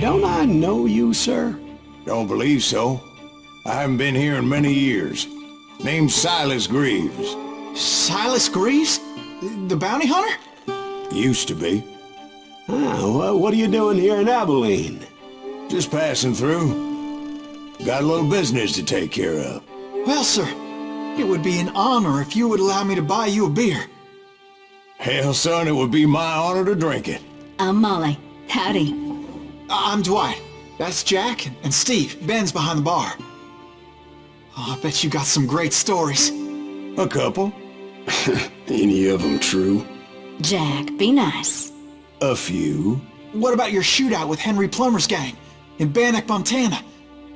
Don't I know you, sir? Don't believe so. I haven't been here in many years. Name's Silas Greaves. Silas Greaves? The bounty hunter? Used to be. Well, what are you doing here in Abilene? Just passing through. Got a little business to take care of. Well, sir, it would be an honor if you would allow me to buy you a beer. Hell, son, it would be my honor to drink it. I'm Molly. Howdy. I'm Dwight. That's Jack and Steve. Ben's behind the bar. Oh, I bet you got some great stories. A couple. Any of them true? Jack, be nice. A few. What about your shootout with Henry Plummer's gang in Bannock, Montana?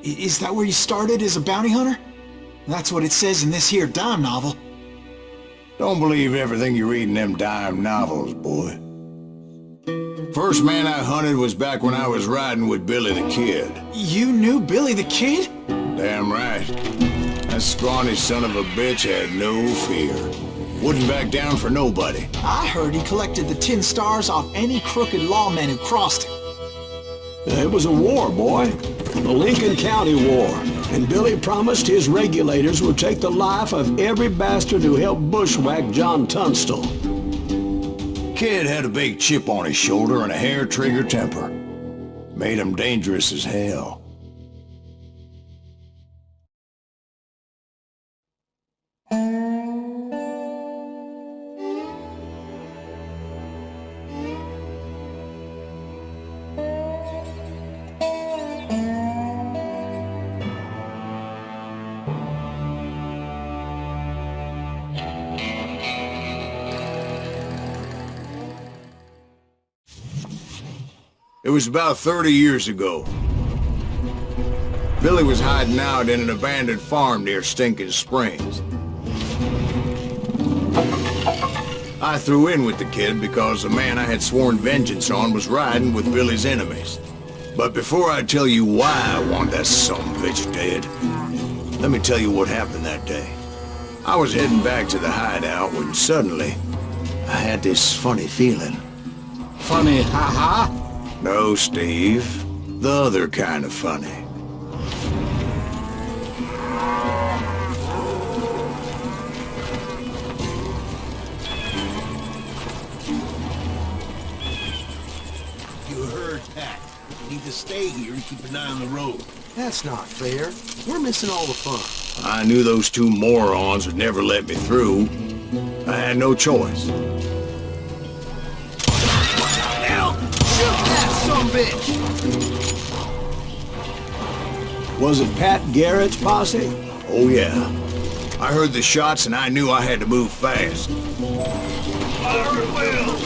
Is that where you started as a bounty hunter? That's what it says in this here dime novel. Don't believe everything you read in them dime novels, boy. First man I hunted was back when I was riding with Billy the Kid. You knew Billy the Kid? Damn right. That scrawny son of a bitch had no fear. Wouldn't back down for nobody. I heard he collected the 10 stars off any crooked lawmen who crossed him. It was a war, boy. The Lincoln County War. And Billy promised his regulators would take the life of every bastard who helped bushwhack John Tunstall. Kid had a big chip on his shoulder and a hair-trigger temper. Made him dangerous as hell. It was about 30 years ago. Billy was hiding out in an abandoned farm near Stinking Springs. I threw in with the kid because the man I had sworn vengeance on was riding with Billy's enemies. But before I tell you why I want that sumbitch dead, let me tell you what happened that day. I was heading back to the hideout when suddenly I had this funny feeling. Funny, ha-ha? No, Steve. The other kind of funny. You heard Pat. You need to stay here and keep an eye on the road. That's not fair. We're missing all the fun. I knew those two morons would never let me through. I had no choice. Bitch. Was it Pat Garrett's posse? Oh yeah. I heard the shots and I knew I had to move fast.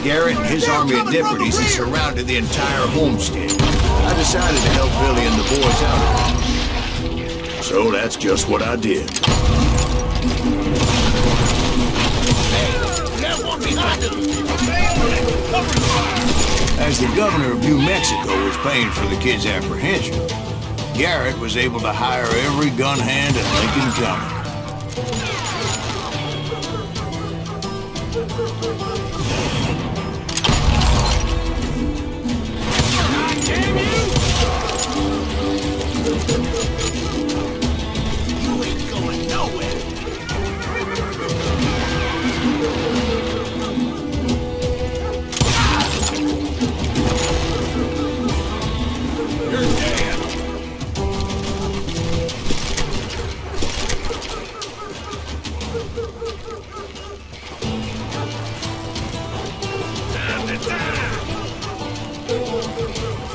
Garrett and his army of deputies had surrounded the entire homestead. I decided to help Billy and the boys out. So that's just what I did. Hey, that one behind us! As the governor of New Mexico was paying for the kid's apprehension, Garrett was able to hire every gun hand in Lincoln County. You ain't going nowhere!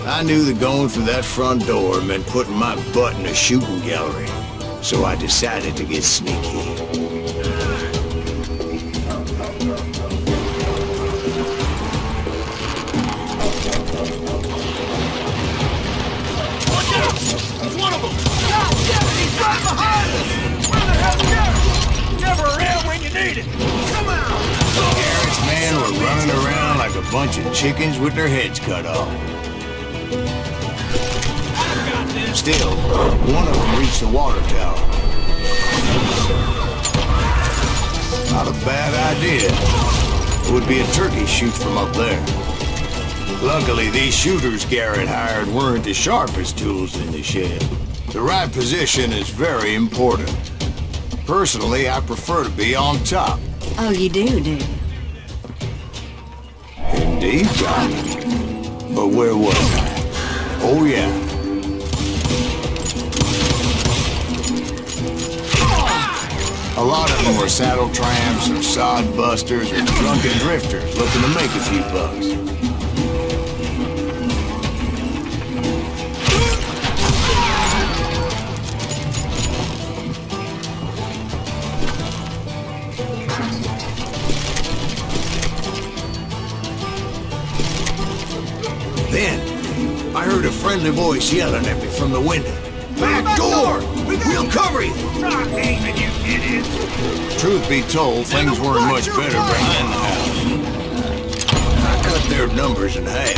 I knew that going through that front door meant putting my butt in a shooting gallery, so I decided to get sneaky. Watch out! There's one of them! God damn it, he's right behind us! Where the hell's Garrett? Never around when you need it! Come on! Garrett's men were running around like a bunch of chickens with their heads cut off. Still, one of them reached the water tower. Not a bad idea. It would be a turkey shoot from up there. Luckily, these shooters Garrett hired weren't the sharpest tools in the shed. The right position is very important. Personally, I prefer to be on top. Oh, you do, do you? Indeed, darling. But where was I? Oh, yeah. A lot of them were saddle tramps or sod busters or drunken drifters looking to make a few bucks. Then, I heard a friendly voice yelling at me from the window. Back door! We'll cover you! Stop aiming, you idiots! Truth be told, things weren't much better behind the house. I cut their numbers in half,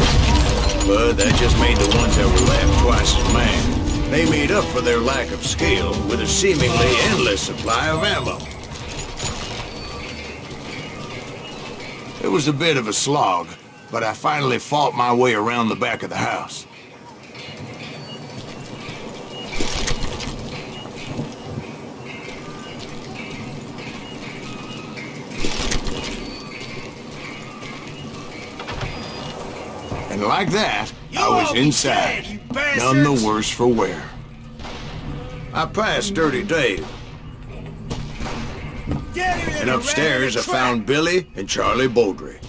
but that just made the ones that were left twice as mad. They made up for their lack of skill with a seemingly endless supply of ammo. It was a bit of a slog, but I finally fought my way around the back of the house. And like that, I was inside, none the worse for wear. I passed Dirty Dave, and upstairs I found Billy and Charlie Beaudry.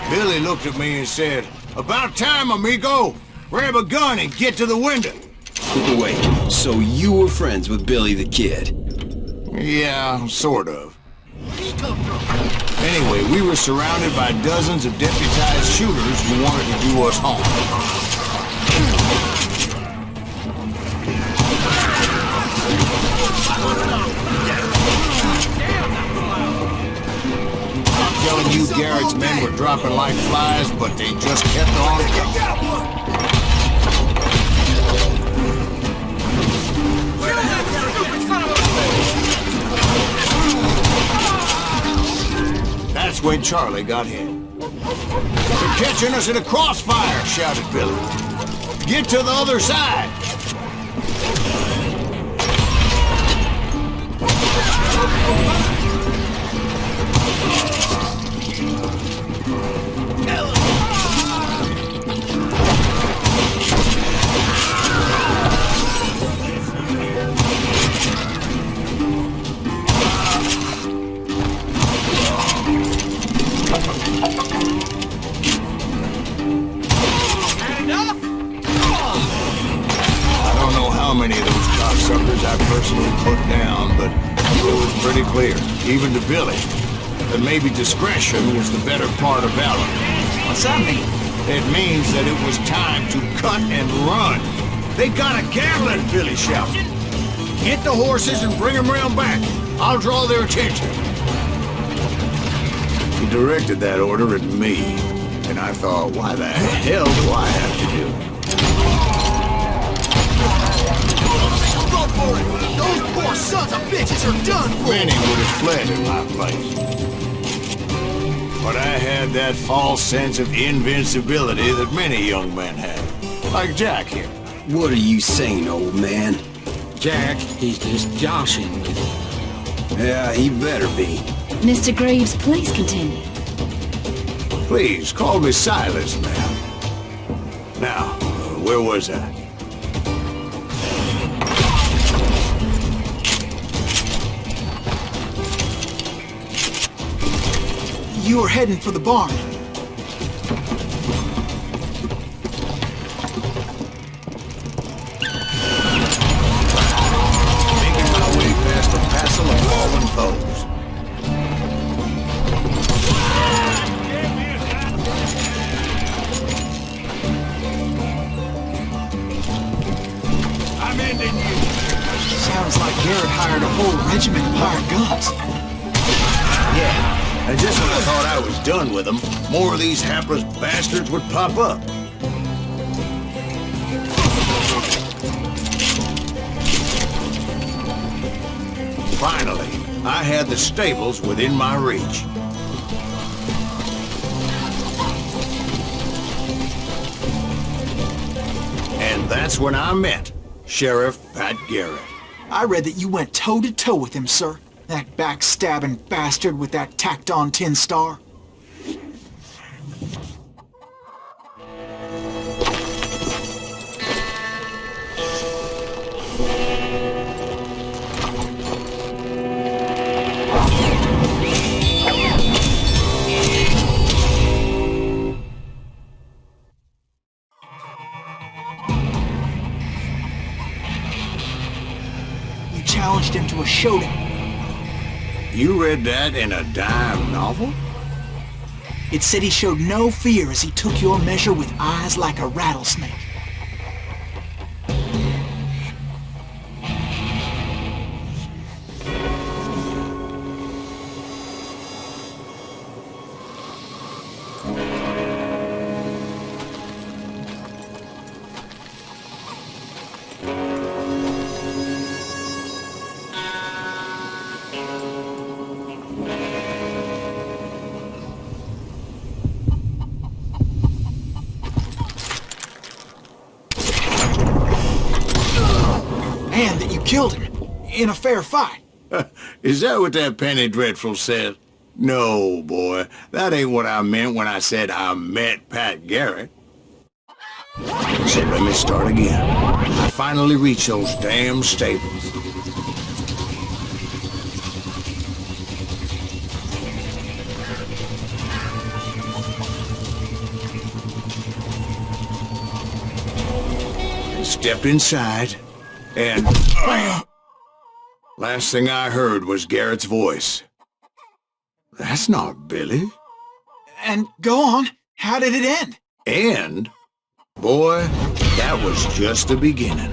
Billy looked at me and said, "About time, amigo! Grab a gun and get to the window!" Wait, so you were friends with Billy the Kid? Yeah, sort of. Anyway, we were surrounded by dozens of deputized shooters who wanted to do us harm. I'm telling you, Garrett's men were dropping like flies, but they just kept on coming. That's when Charlie got hit. "They're catching us in a crossfire!" shouted Billy. "Get to the other side!" How many of those cocksuckers I personally put down, but it was pretty clear, even to Billy, that maybe discretion was the better part of valor. What's that mean? It means that it was time to cut and run. "They got a Gatling!" Billy shouted. "Get the horses and bring them round back. I'll draw their attention." He directed that order at me, and I thought, why the hell do I have to do it? Those poor sons of bitches are done for! Many would have fled in my place. But I had that false sense of invincibility that many young men have. Like Jack here. What are you saying, old man? Jack, he's just joshing with you. Yeah, he better be. Mr. Greaves, please continue. Please, call me Silas, ma'am. Now, where was I? You were heading for the barn. Making my way past a passel of fallen foes. I'm abandon you. Sounds like Garrett hired a whole regiment of hired guns. Yeah, and just when I thought I was done with them, more of these hapless bastards would pop up. Finally, I had the stables within my reach. And that's when I met Sheriff Pat Garrett. I read that you went toe-to-toe with him, sir. That backstabbing bastard with that tacked-on tin star. You challenged him to a showdown. You read that in a dime novel? It said he showed no fear as he took your measure with eyes like a rattlesnake. And that you killed him in a fair fight. Is that what that penny dreadful said? No, boy. That ain't what I meant when I said I met Pat Garrett. So let me start again. I finally reached those damn stables. I stepped inside, and last thing I heard was Garrett's voice. That's not Billy. And go on, how did it end? And, boy, that was just the beginning.